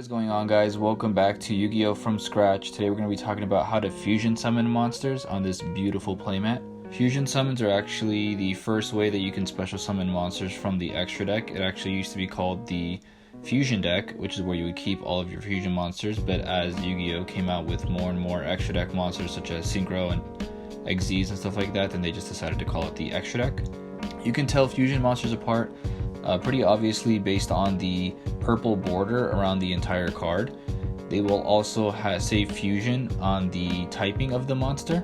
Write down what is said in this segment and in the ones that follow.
is going on, guys? Welcome back to Yu-Gi-Oh! From Scratch. Today we're going to be talking about how to fusion summon monsters on this beautiful playmat. Fusion summons are actually the first way that you can special summon monsters from the extra deck. It actually used to be called the fusion deck, which is where you would keep all of your fusion monsters, but as Yu-Gi-Oh! Came out with more and more extra deck monsters such as Synchro and XZs and stuff like that, then they just decided to call it the extra deck. You can tell fusion monsters apart pretty obviously based on the purple border around the entire card. They will also say fusion on the typing of the monster,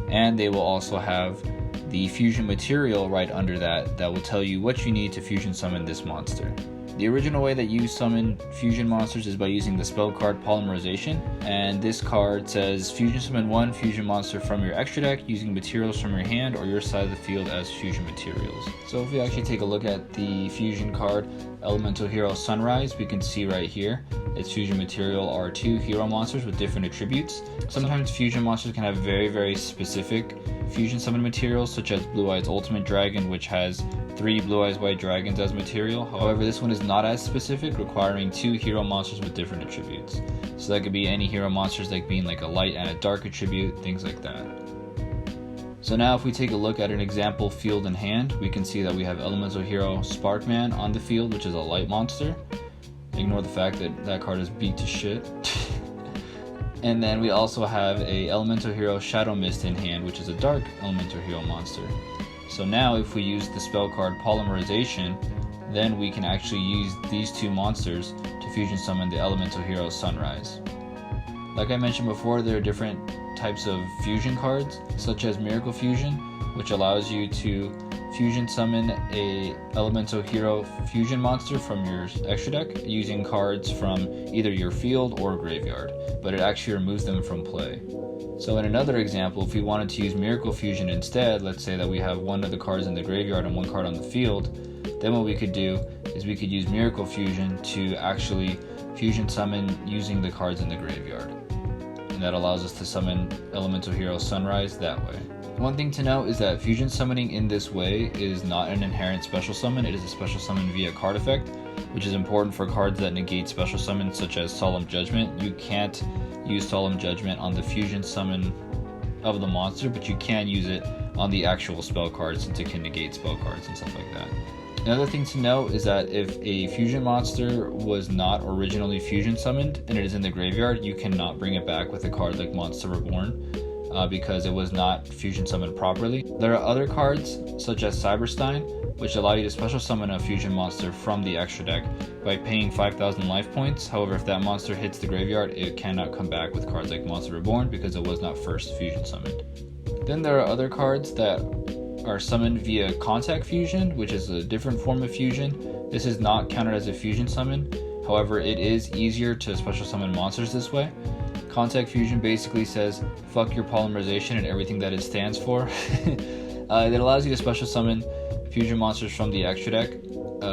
and they will also have the fusion material right under that will tell you what you need to fusion summon this monster. The original way that you summon fusion monsters is by using the spell card Polymerization, and this card says fusion summon one fusion monster from your extra deck using materials from your hand or your side of the field as fusion materials. So if we actually take a look at the fusion card Elemental Hero Sunrise, we can see right here its fusion material are two hero monsters with different attributes. Sometimes fusion monsters can have very specific fusion summon materials, such as Blue Eyes Ultimate Dragon, which has 3 Blue Eyes White Dragons as material. However, this one is not as specific, requiring 2 hero monsters with different attributes. So that could be any hero monsters, like being like a light and a dark attribute, things like that. So now if we take a look at an example field in hand, we can see that we have Elemental Hero Sparkman on the field, which is a light monster. Ignore the fact that that card is beat to shit. And then we also have a Elemental Hero Shadow Mist in hand, which is a dark Elemental Hero monster. So now if we use the spell card Polymerization, then we can actually use these two monsters to fusion summon the Elemental Hero Sunrise. Like I mentioned before, there are different types of fusion cards, such as Miracle Fusion, which allows you to fusion summon a Elemental Hero fusion monster from your extra deck using cards from either your field or graveyard, but it actually removes them from play. So in another example, if we wanted to use Miracle Fusion instead, let's say that we have one of the cards in the graveyard and one card on the field, then what we could do is we could use Miracle Fusion to actually fusion summon using the cards in the graveyard. And that allows us to summon Elemental Hero Sunrise that way. One thing to note is that fusion summoning in this way is not an inherent special summon, it is a special summon via card effect, which is important for cards that negate special summons such as Solemn Judgment. You can't use Solemn Judgment on the fusion summon of the monster, but you can use it on the actual spell card since it can negate spell cards and stuff like that. Another thing to note is that if a fusion monster was not originally fusion summoned and it is in the graveyard, you cannot bring it back with a card like Monster Reborn because it was not fusion summoned properly. There are other cards such as Cyberstein, which allow you to special summon a fusion monster from the extra deck by paying 5,000 life points. However, if that monster hits the graveyard, it cannot come back with cards like Monster Reborn because it was not first fusion summoned. Then there are other cards that are summoned via Contact Fusion, which is a different form of fusion. This is not counted as a fusion summon. However, it is easier to special summon monsters this way. Contact Fusion basically says, fuck your Polymerization and everything that it stands for. It allows you to special summon fusion monsters from the extra deck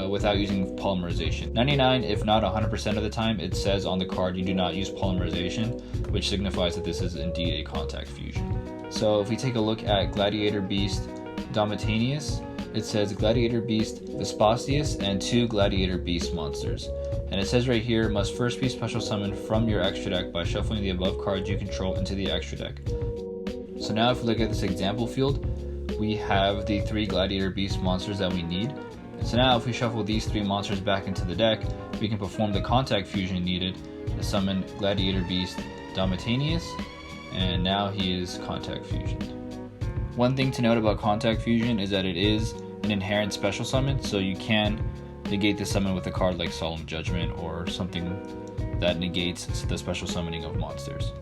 without using Polymerization. 99, if not 100% of the time, it says on the card you do not use Polymerization, which signifies that this is indeed a Contact Fusion. So if we take a look at Gladiator Beast Domitanius, it says Gladiator Beast Vespasius and 2 Gladiator Beast monsters. And it says right here, must first be special summoned from your extra deck by shuffling the above cards you control into the extra deck. So now if we look at this example field, we have the 3 Gladiator Beast monsters that we need. So now if we shuffle these 3 monsters back into the deck, we can perform the Contact Fusion needed to summon Gladiator Beast Domitanius, and now he is Contact Fusioned. One thing to note about Contact Fusion is that it is an inherent special summon, so you can negate the summon with a card like Solemn Judgment or something that negates the special summoning of monsters.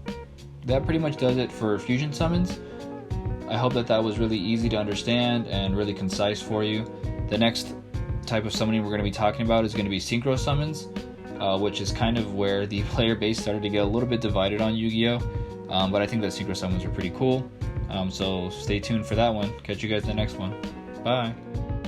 That pretty much does it for fusion summons. I hope that was really easy to understand and really concise for you. The next type of summoning we're going to be talking about is going to be Synchro Summons, which is kind of where the player base started to get a little bit divided on Yu-Gi-Oh! But I think that Synchro Summons are pretty cool. So stay tuned for that one. Catch you guys in the next one. Bye!